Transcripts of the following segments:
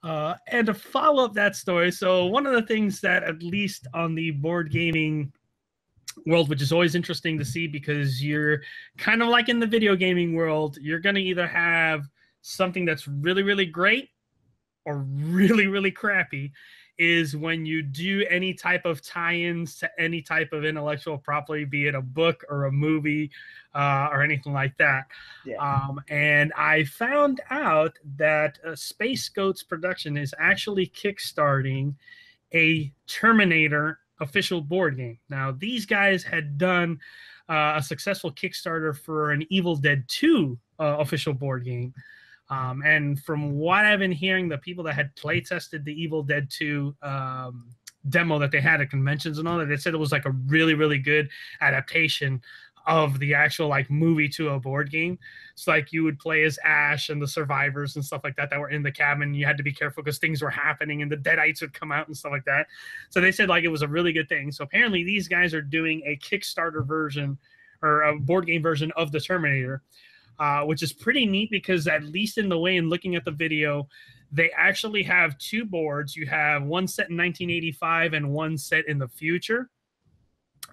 And to follow up that story, so one of the things that, at least on the board gaming world, which is always interesting to see, because you're kind of like in the video gaming world, you're going to either have something that's really, really great or really, really crappy, is when you do any type of tie-ins to any type of intellectual property, be it a book or a movie or anything like that. Yeah. And I found out that Space Goats Production is actually kickstarting a Terminator official board game. Now, these guys had done a successful Kickstarter for an Evil Dead 2 official board game. And from what I've been hearing, the people that had play tested the Evil Dead 2 demo that they had at conventions and all that, they said it was like a really, really good adaptation of the actual like movie to a board game. It's like you would play as Ash and the survivors and stuff like that were in the cabin. You had to be careful because things were happening and the Deadites would come out and stuff like that. So they said like it was a really good thing. So apparently these guys are doing a Kickstarter version or a board game version of the Terminator. Which is pretty neat because, at least in the way in looking at the video, they actually have two boards. You have one set in 1985 and one set in the future.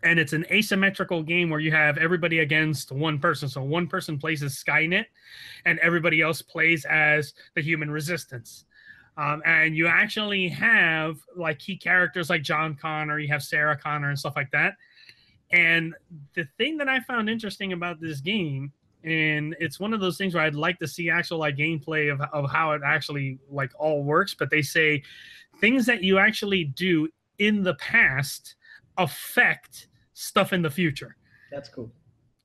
And it's an asymmetrical game where you have everybody against one person. So one person plays as Skynet and everybody else plays as the human resistance. And you actually have like key characters like John Connor, you have Sarah Connor and stuff like that. And the thing that I found interesting about this game, and it's one of those things where I'd like to see actual like gameplay of how it actually like all works, but they say things that you actually do in the past affect stuff in the future. That's cool.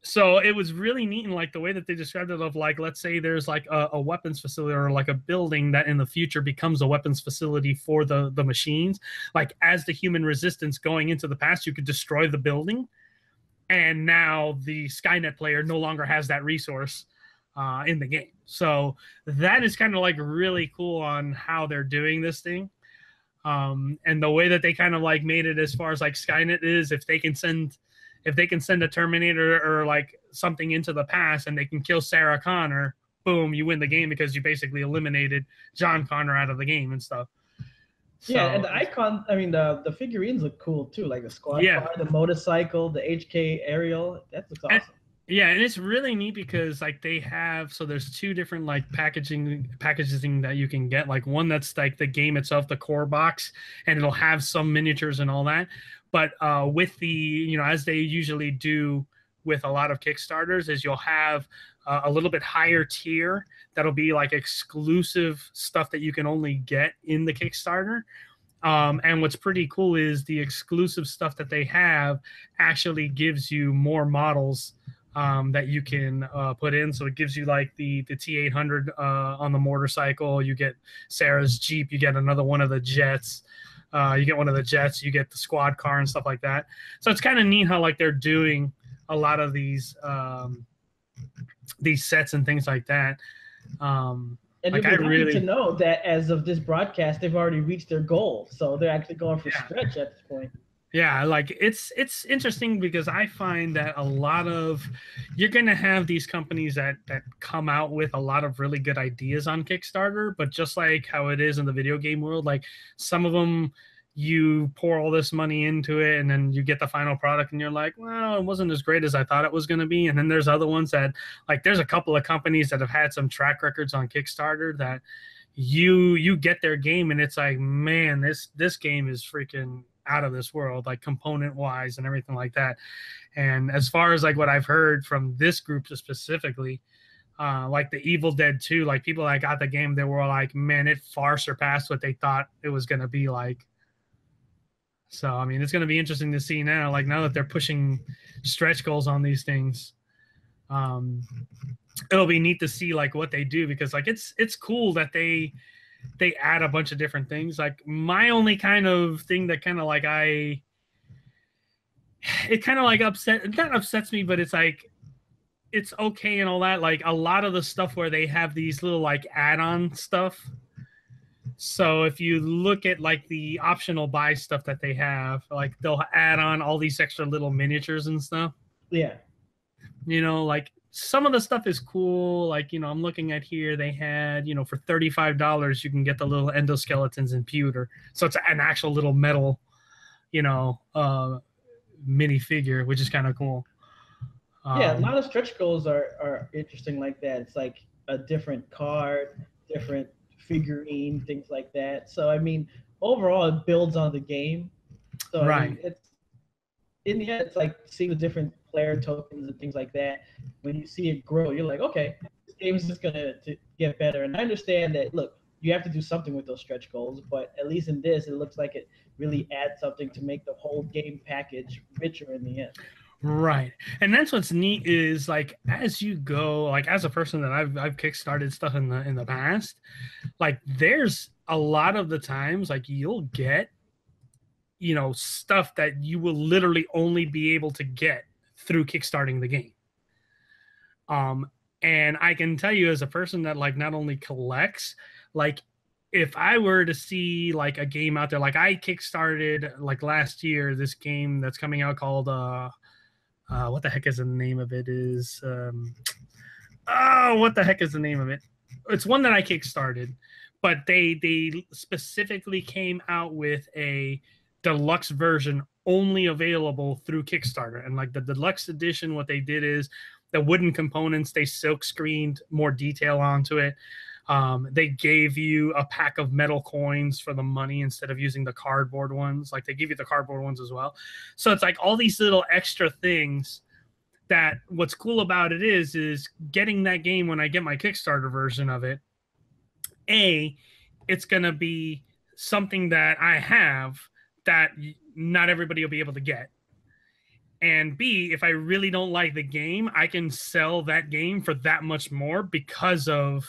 So it was really neat in like the way that they described it, of like, let's say there's like a weapons facility or like a building that in the future becomes a weapons facility for the machines. Like as the human resistance going into the past, you could destroy the building. And now the Skynet player no longer has that resource in the game. So that is kind of like really cool on how they're doing this thing. And the way that they kind of like made it as far as like Skynet is, if they can send a Terminator or like something into the past and they can kill Sarah Connor, boom, you win the game because you basically eliminated John Connor out of the game and stuff. Yeah, and the icon, I mean, the figurines look cool too, like the squad car, the motorcycle, the HK aerial. That looks awesome. And it's really neat because like they have, so there's two different like packaging that you can get. Like one that's like the game itself, the core box, and it'll have some miniatures and all that. But with the, you know, as they usually do with a lot of Kickstarters, is you'll have a little bit higher tier that'll be like exclusive stuff that you can only get in the Kickstarter. And what's pretty cool is the exclusive stuff that they have actually gives you more models that you can put in. So it gives you like the T800 on the motorcycle. You get Sarah's Jeep. You get another one of the jets. You get one of the jets. You get the squad car and stuff like that. So it's kind of neat how like they're doing a lot of these sets and things like that. And like it'd be really to know that as of this broadcast, they've already reached their goal. So they're actually going for stretch at this point. Yeah, like it's interesting because I find that a lot of, you're going to have these companies that come out with a lot of really good ideas on Kickstarter, but just like how it is in the video game world, like some of them, you pour all this money into it and then you get the final product and you're like, well, it wasn't as great as I thought it was going to be. And then there's other ones that, like, there's a couple of companies that have had some track records on Kickstarter that you get their game and it's like, man, this game is freaking out of this world, like component wise and everything like that. And as far as like what I've heard from this group specifically, like the Evil Dead 2, like people that got the game, they were like, man, it far surpassed what they thought it was going to be like. So, I mean, it's going to be interesting to see now, like now that they're pushing stretch goals on these things. It'll be neat to see like what they do, because like it's cool that they add a bunch of different things. Like my only kind of thing that kind of like it kind of like not upsets me, but it's like, it's okay and all that. Like a lot of the stuff where they have these little like add-on stuff. So if you look at like the optional buy stuff that they have, like they'll add on all these extra little miniatures and stuff. Yeah. You know, like some of the stuff is cool. Like, I'm looking at here, they had, for $35, you can get the little endoskeletons in pewter. So it's an actual little metal, mini figure, which is kind of cool. Yeah, a lot of stretch goals are interesting like that. It's like a different card, different figurine, things like that. So I mean, overall, it builds on the game. So I mean, it's in the end, it's like seeing the different player tokens and things like that. When you see it grow, you're like, okay, this game is just gonna get better. And I understand that. Look, you have to do something with those stretch goals, but at least in this, it looks like it really adds something to make the whole game package richer in the end. Right. And that's what's neat is like as you go, like as a person that I've kickstarted stuff in the past, like there's a lot of the times like you'll get stuff that you will literally only be able to get through kickstarting the game. And I can tell you as a person that like not only collects, like if I were to see like a game out there, like I kickstarted like last year this game that's coming out called what the heck is the name of it is what the heck is the name of it? It's one that I kickstarted, but they specifically came out with a deluxe version only available through Kickstarter. And like the deluxe edition, what they did is the wooden components, they silk screened more detail onto it. They gave you a pack of metal coins for the money instead of using the cardboard ones. Like they give you the cardboard ones as well. So it's like all these little extra things that what's cool about it is getting that game when I get my Kickstarter version of it. It's going to be something that I have that not everybody will be able to get. And B, if I really don't like the game, I can sell that game for that much more because of,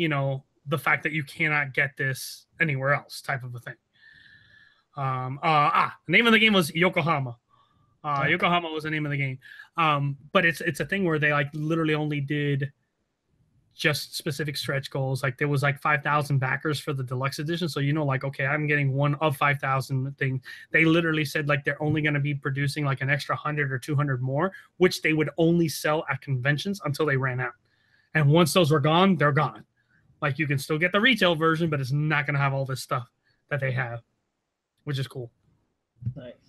the fact that you cannot get this anywhere else type of a thing. The name of the game was Yokohama. Yokohama was the name of the game. But it's a thing where they like literally only did just specific stretch goals. Like there was like 5,000 backers for the deluxe edition. So, like, okay, I'm getting one of 5,000 thing. They literally said like they're only going to be producing like an extra 100 or 200 more, which they would only sell at conventions until they ran out. And once those were gone, they're gone. Like you can still get the retail version, but it's not going to have all this stuff that they have, which is cool. Nice.